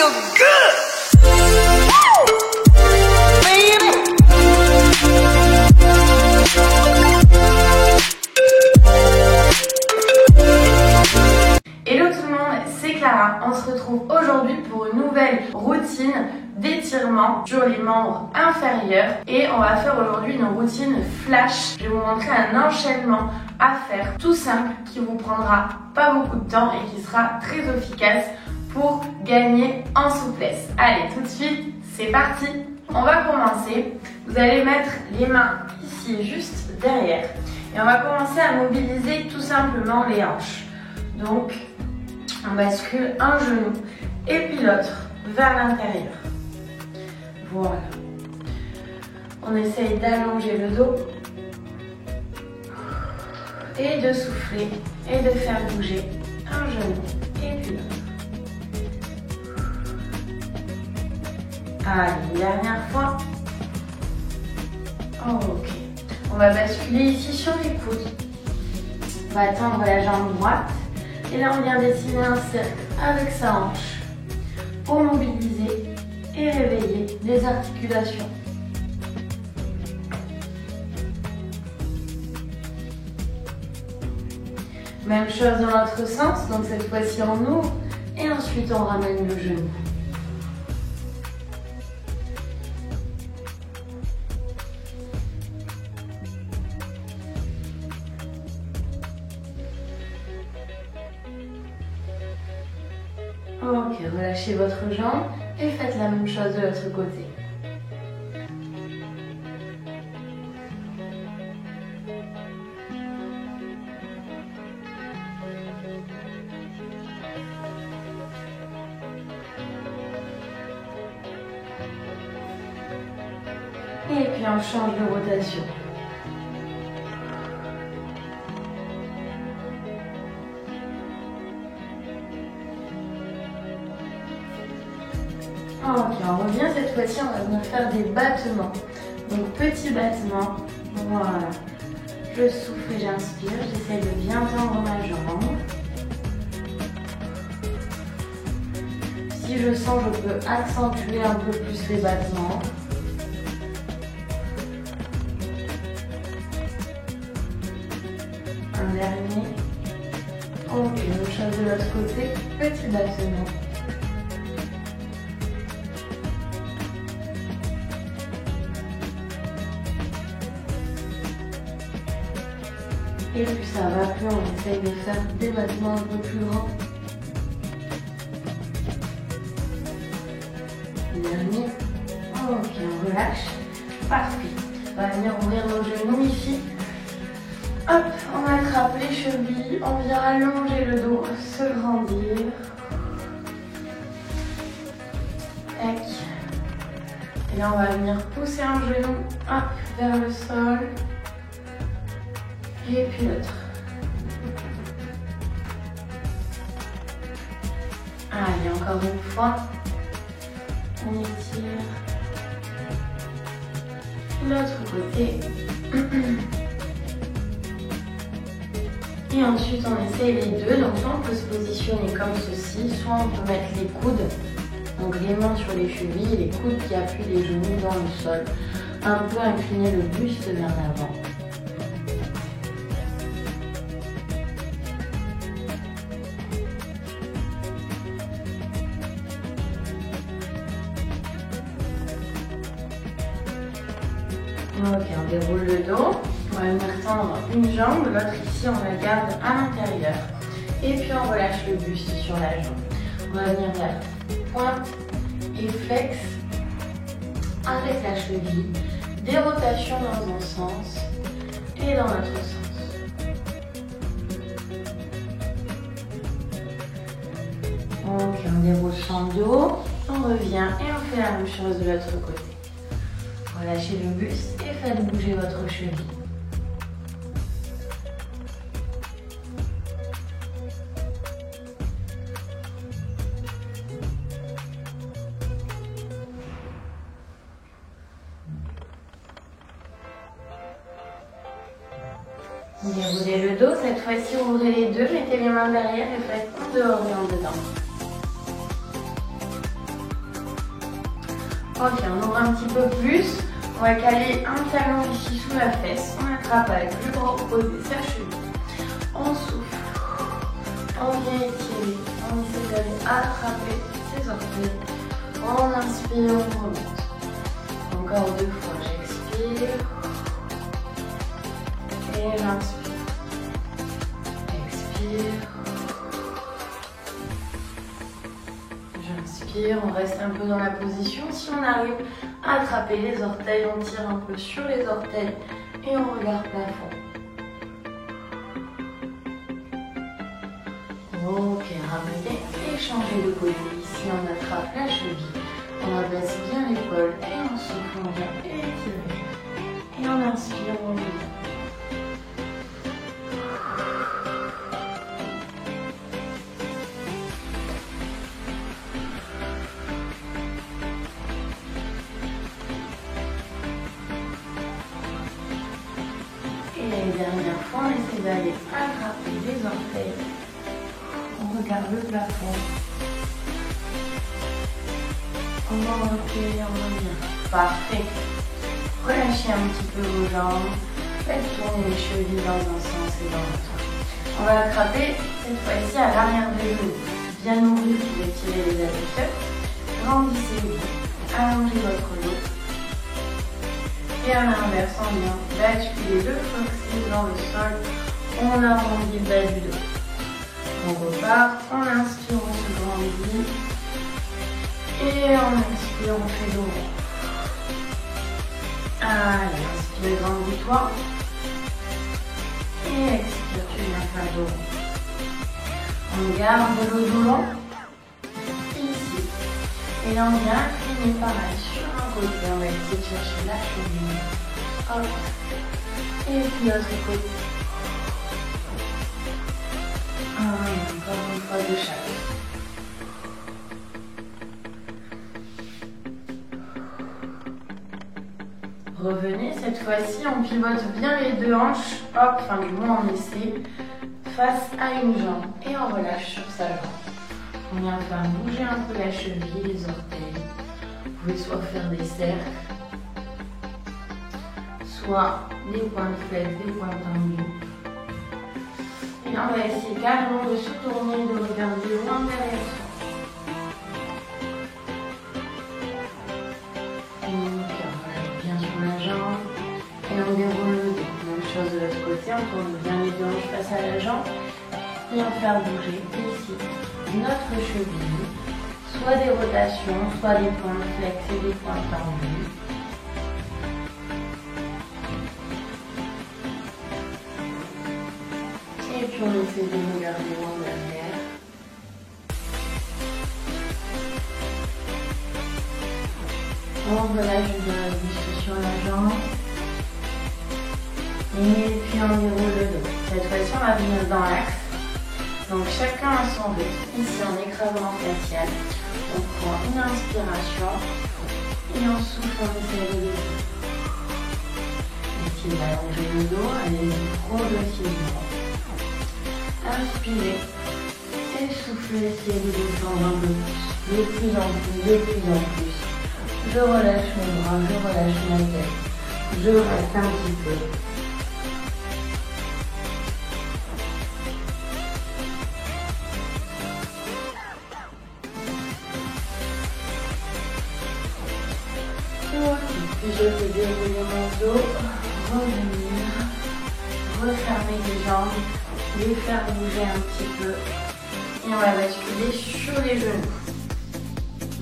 feel good. Hello tout le monde, c'est Clara. On se retrouve aujourd'hui pour une nouvelle routine d'étirement sur les membres inférieurs et on va faire aujourd'hui une routine flash. Je vais vous montrer un enchaînement à faire tout simple qui vous prendra pas beaucoup de temps et qui sera très efficace pour gagner en souplesse. Allez, tout de suite, c'est parti. On va commencer. Vous allez mettre les mains ici juste derrière et on va commencer à mobiliser tout simplement les hanches. Donc, on bascule un genou et puis l'autre vers l'intérieur. Voilà. On essaye d'allonger le dos et de souffler et de faire bouger un genou et puis l'autre. Allez, une dernière fois. Ok. On va basculer ici sur les coudes. On va tendre la jambe droite. Et là, on vient dessiner un cercle avec sa hanche pour mobiliser et réveiller les articulations. Même chose dans l'autre sens, donc cette fois-ci on ouvre et ensuite on ramène le genou. Ok, relâchez votre jambe et faites la même chose de l'autre côté. Et puis on change de rotation. Ok, on revient cette fois-ci, on va venir faire des battements. Donc petits battements, voilà. Je souffle et j'inspire, j'essaie de bien tendre ma jambe. Si je sens, je peux accentuer un peu plus les battements. Un dernier. Ok, même chose de l'autre côté, petit battement. Et plus ça va, plus on essaye de faire des battements un peu plus grands. Dernier. Ok, on relâche. Parfait. On va venir ouvrir nos genoux ici. Hop, on attrape les chevilles, on vient allonger le dos, se grandir. Tac. Et là, on va venir pousser un genou, hop, vers le sol. Et puis l'autre. Allez, encore une fois. On étire. L'autre côté. Et ensuite, on essaye les deux. Donc, soit on peut se positionner comme ceci, soit on peut mettre les coudes, donc les mains sur les chevilles, les coudes qui appuient les genoux dans le sol. Un peu incliner le buste vers l'avant. Ok, on déroule le dos, on va venir tendre une jambe, l'autre ici on la garde à l'intérieur. Et puis on relâche le buste sur la jambe. On va venir vers pointe et flex avec la cheville. Des rotations dans un sens et dans l'autre sens. Ok, on déroule son dos, on revient et on fait la même chose de l'autre côté. Relâchez le buste et faites bouger votre cheville. Déroulez le dos, cette fois-ci ouvrez les deux, mettez les mains derrière et faites en dehors et en dedans. Ok, on ouvre un petit peu plus. On va caler un talon ici sous la fesse. On attrape avec le bras opposé sa cheville. On souffle. On vient étirer. On essaie d'aller attraper ses orteils. On inspire, on remonte. Encore 2 fois. J'expire. Et j'inspire. Expire. J'inspire. On reste un peu dans la position. Si on arrive à attraper les orteils, on tire un peu sur les orteils et on regarde plafond. Ok, ramenez et changez de côté. Ici, on attrape la cheville. On abaisse bien l'épaule et on souffle, on vient étirer. Et on inspire, on revient. Et la dernière fois, on essaie d'aller attraper les orteils. On regarde le plafond. On va reculer, on revient. Parfait. Relâchez un petit peu vos jambes. Faites tourner les chevilles dans un sens et dans l'autre. On va attraper cette fois-ci à l'arrière des genoux. Bien ouvrir pour étirer les adducteurs. Grandissez les bras. Allongez votre dos. Et à l'inverse, on vient basculer le coccyx dans le sol. On arrondit le bas du dos. On repart, on inspire, on se grandit. Et on expire, on fait dos rond. Allez, inspire, grandis-toi. Et expire, tu viens faire dos rond. On garde le dos long. Ici. Et là, on vient incliner pareil sur un côté. On va essayer de chercher la cheville. Hop. Et puis l'autre côté. Encore une fois de chaque. Revenez, cette fois-ci on pivote bien les deux hanches, hop, enfin du moins on essaie, face à une jambe et on relâche sur sa jambe. On vient faire bouger un peu la cheville, les orteils. Vous pouvez soit faire des cercles, soit des points de flèche, des points tendus. Et là, on va essayer carrément de se tourner, de regarder loin derrière soi. Et on relâche bien sur la jambe. Et on déroule le dos. Même chose de l'autre côté, on tourne bien les deux hanches face à la jambe. Et on fait bouger ici notre cheville. Soit des rotations, soit des points de flex et des points tendus. Et puis on essaie de regarder loin derrière. On relâche bien la buste sur la jambe. Et puis on déroule le dos. Cette fois-ci on va venir dans l'axe. Donc chacun à son rythme. Ici en écrasement facial. On prend une inspiration. Et on souffle, on essaie de lever. Essayez d'allonger le dos. Allez-y progressivement. Inspirez et soufflez, essayez de descendre un peu plus, de plus en plus, de plus en plus. Je relâche mes bras, je relâche ma tête, je reste un petit peu. Puis je peux dérouler mon dos, revenir, refermer les jambes. Les faire bouger un petit peu et on va basculer sur les genoux.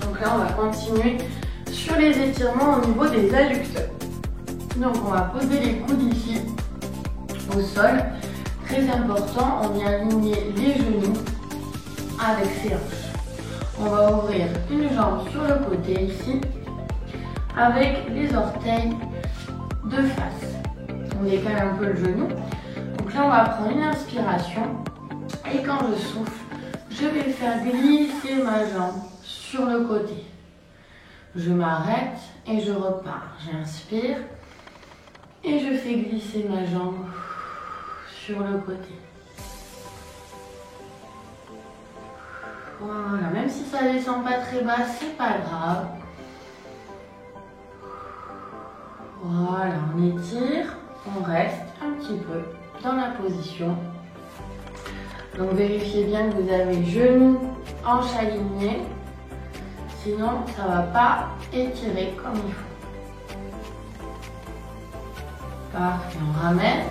Donc là on va continuer sur les étirements au niveau des adducteurs. Donc on va poser les coudes ici au sol. Très important, on vient aligner les genoux avec ses hanches. On va ouvrir une jambe sur le côté ici avec les orteils de face. On décale un peu le genou. Donc là, on va prendre une inspiration et quand je souffle, je vais faire glisser ma jambe sur le côté. Je m'arrête et je repars. J'inspire et je fais glisser ma jambe sur le côté. Voilà, même si ça descend pas très bas, c'est pas grave. Voilà, on étire, on reste un petit peu dans la position. Donc vérifiez bien que vous avez genoux, hanches alignées, sinon ça ne va pas étirer comme il faut. Parfait, on ramène,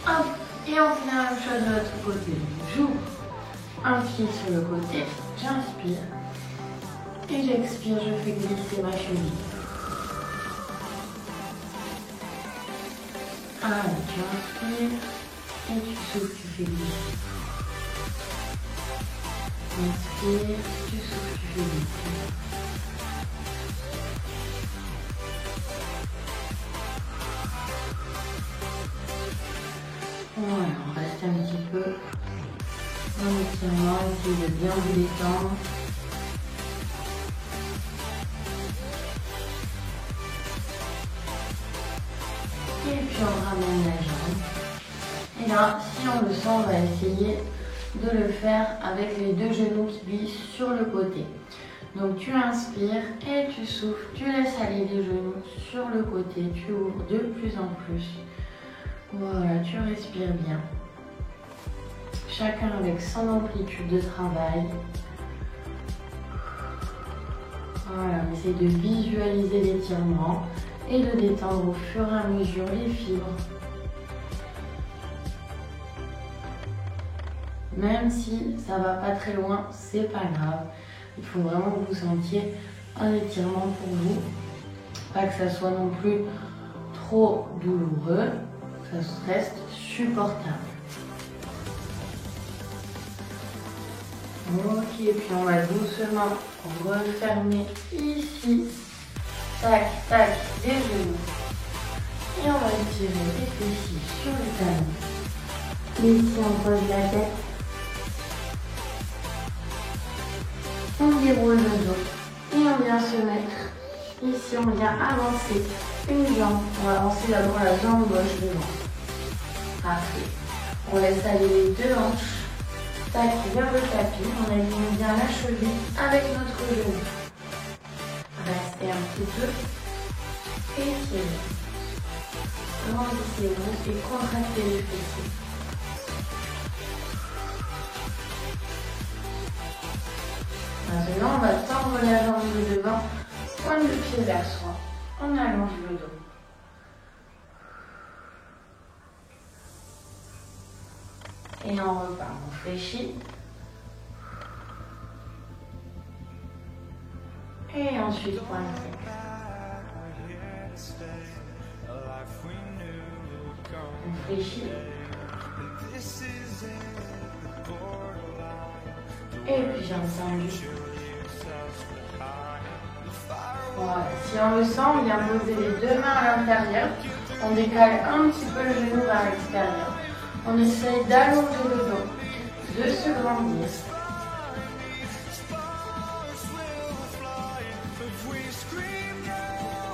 hop, et on fait la même chose de l'autre côté. J'ouvre un pied sur le côté, j'inspire, et j'expire, je fais glisser ma cheville. Allez, tu inspires, et tu souffles, tu fais glisser. Inspire, tu souffles, tu fais glisser. Voilà, on reste un petit peu en étirement, essayez de bien vous détendre. Et puis on ramène la jambe. Et là, si on le sent, on va essayer de le faire avec les deux genoux qui glissent sur le côté. Donc tu inspires et tu souffles, tu laisses aller les genoux sur le côté, tu ouvres de plus en plus. Voilà, tu respires bien. Chacun avec son amplitude de travail. Voilà, on essaie de visualiser l'étirement et de détendre au fur et à mesure les fibres. Même si ça va pas très loin, c'est pas grave. Il faut vraiment que vous sentiez un étirement pour vous. Pas que ça soit non plus trop douloureux, que ça reste supportable. Ok, et puis on va doucement refermer ici. Tac, tac, les genoux. Et on va étirer les fessiers sur le talon. Ici on pose la tête. On déroule le dos et on vient se mettre ici, on vient avancer une jambe. On va avancer d'abord la jambe gauche devant. Parfait. On laisse aller les deux hanches. Tac, vers le tapis. On aligne bien la cheville avec notre genou. Restez un petit peu. Étirez. Grandissez-vous et contractez les fessiers. Maintenant, on va tendre la jambe de devant, pointe de pied vers soi. On allonge le dos. Et on repart, on fléchit. Et ensuite, pointe fixe. On fléchit. Et puis j'ai entendu. Voilà. Si on le sent, on vient poser les deux mains à l'intérieur. On décale un petit peu le genou vers l'extérieur. On essaye d'allonger le dos, de se grandir.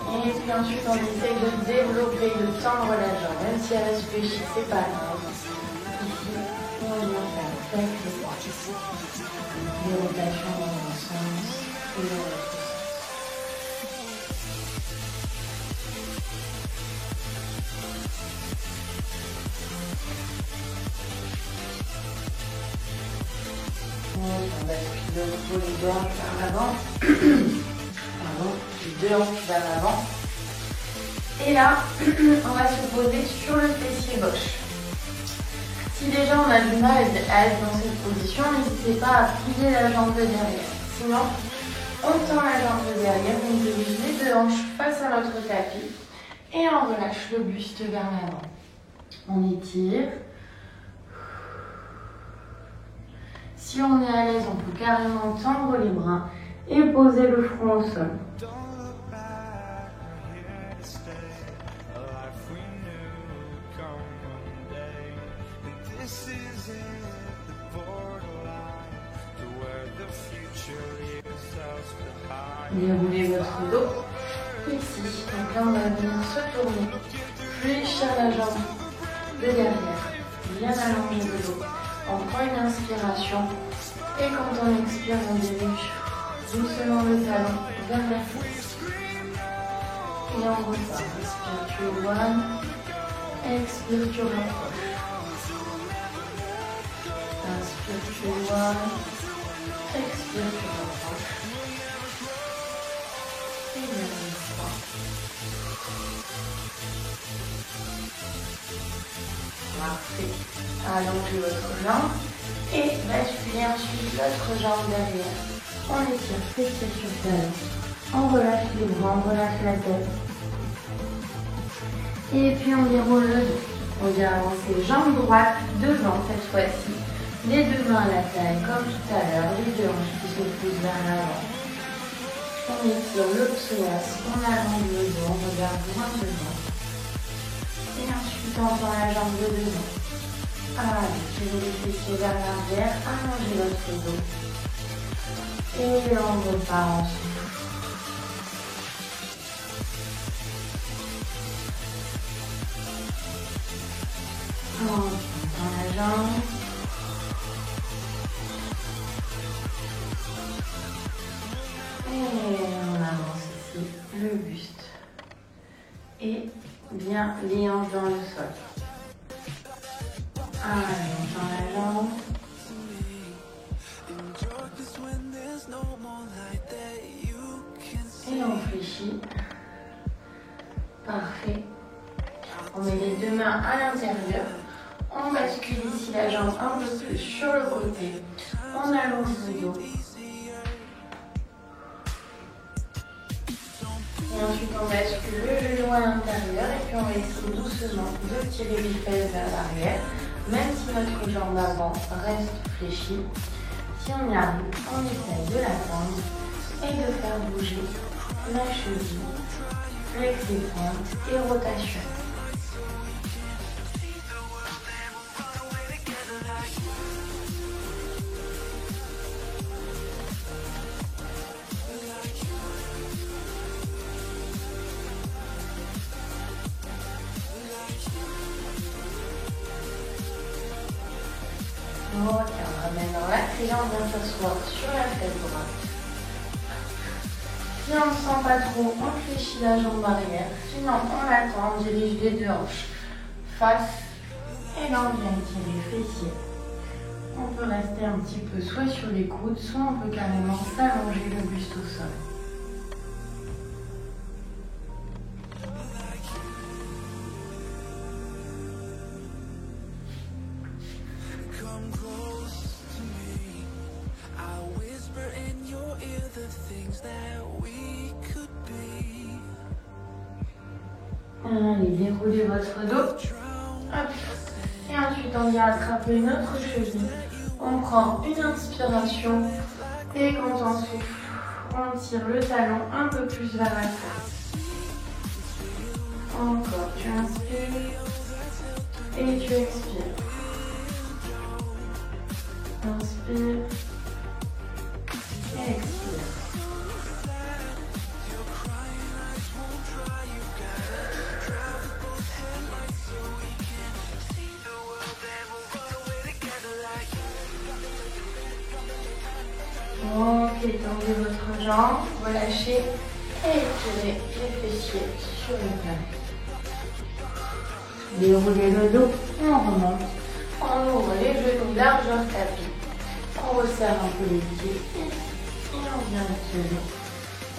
Et puis ensuite, on essaye de développer, de tendre la jambe. Même si elle reste fléchie, c'est pas grave. Ici, on vient faire avec les bras. Des rotations dans un sens et dans l'autre sens. On bascule de nouveau les deux hanches vers l'avant. Pardon, les deux hanches vers l'avant. Et là, on va se poser sur le fessier gauche. Si déjà on a du mal à être dans cette position, n'hésitez pas à plier la jambe de derrière. Sinon, on tend la jambe de derrière, on dirige les deux hanches face à notre tapis et on relâche le buste vers l'avant. On étire. Si on est à l'aise, on peut carrément tendre les bras et poser le front au sol. Déroulez votre dos ici. Donc là, on va venir se tourner, fléchir la jambe de derrière, bien allonger le dos. On prend une inspiration et quand on expire, on dirige doucement le talon vers la foule. Et on repart. Inspire, tu éloignes. Expire, tu rapproches. Inspire, tu éloignes. Expire, tu rapproches. Et dernière fois. Parfait. Allongez votre jambe et basculez ensuite l'autre jambe derrière. On étire fessier sur talon. On relâche les bras, on relâche la tête. Et puis on déroule le dos. On vient avancer jambe droite devant cette fois-ci. Les deux mains à la taille comme tout à l'heure. Les deux hanches qui se poussent vers l'avant. On étire le psoas, on allonge le dos, on regarde loin devant. Et ensuite on tend la jambe de devant. Allez, tirez les fessiers vers l'arrière, allongez votre dos. Et on repart en souffle. On tend la jambe. Et on avance ici, le buste. Et bien les hanches dans le sol. Allez, on tend la jambe. Et on fléchit. Parfait. On met les deux mains à l'intérieur. On bascule ici la jambe un peu plus sur le côté. On allonge le dos. Et ensuite on bascule le genou à l'intérieur et puis on va essayer doucement de tirer les fesses vers l'arrière. Même si notre jambe d'avant reste fléchie. Si on y arrive, on essaye de la tendre et de faire bouger la cheville, flex des pointes et rotation. Ok, on ramène dans l'axe et là on vient s'asseoir sur la fesse droite. Si on ne sent pas trop, on fléchit la jambe arrière. Sinon, on l'attend, on dirige les deux hanches face. Et là, on vient étirer les fessiers. On peut rester un petit peu soit sur les coudes, soit on peut carrément s'allonger le buste au sol. Allez, déroulez votre dos. Hop. Et ensuite, on vient attraper notre cheville. On prend une inspiration. Et quand on souffle, on tire le talon un peu plus vers la face. Encore, tu inspires. Et tu expires. Inspire. Et expire. Ok, tendez votre jambe, relâchez et étirez les fessiers sur le plat. Déroulez le dos, on remonte. On ouvre les genoux, largeur tapis. On resserre un peu les pieds et on vient étirer.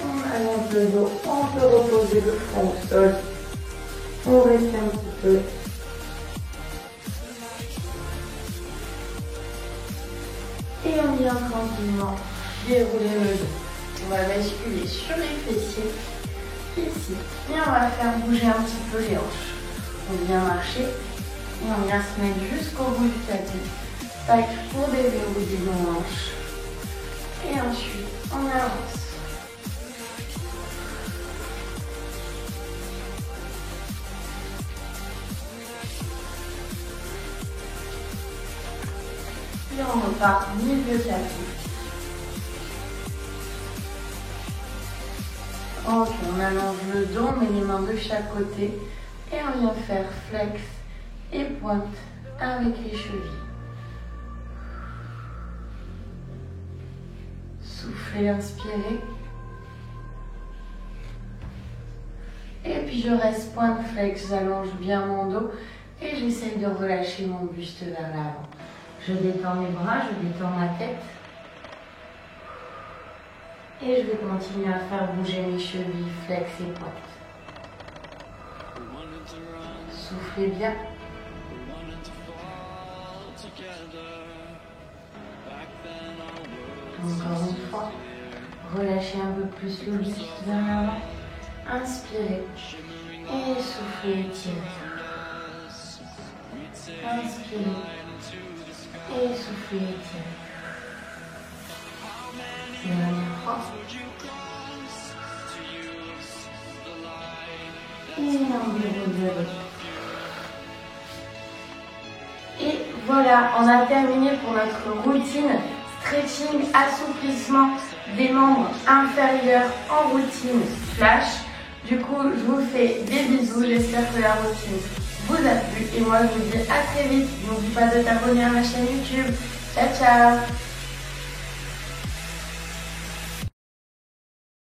On allonge le dos, on peut reposer le front au sol. On reste un petit peu. Et on vient tranquillement dérouler le dos. On va basculer sur les fessiers, ici. Et on va faire bouger un petit peu les hanches. On vient marcher et on vient se mettre jusqu'au bout du tapis. Tac pour déverrouiller nos hanches. Et ensuite, on avance. Et on repart milieu tapis. Ok, on allonge le dos, on met les mains de chaque côté et on vient faire flex et pointe avec les chevilles. Soufflez, inspirez. puis je reste point de flex, j'allonge bien mon dos et j'essaye de relâcher mon buste vers l'avant. Je détends mes bras, je détends ma tête. Et je vais continuer à faire bouger mes chevilles, flex et pointe. Soufflez bien. Encore une fois, relâchez un peu plus le buste vers l'avant. Inspirez et soufflez, étirez. Inspirez et soufflez, étirez. Dernière fois. Et enlevez. Et voilà, on a terminé pour notre routine stretching, assouplissement des membres inférieurs en routine flash. Du coup, je vous fais des bisous, j'espère que la routine vous a plu et moi je vous dis à très vite. N'oublie pas de t'abonner à ma chaîne YouTube. Ciao ciao.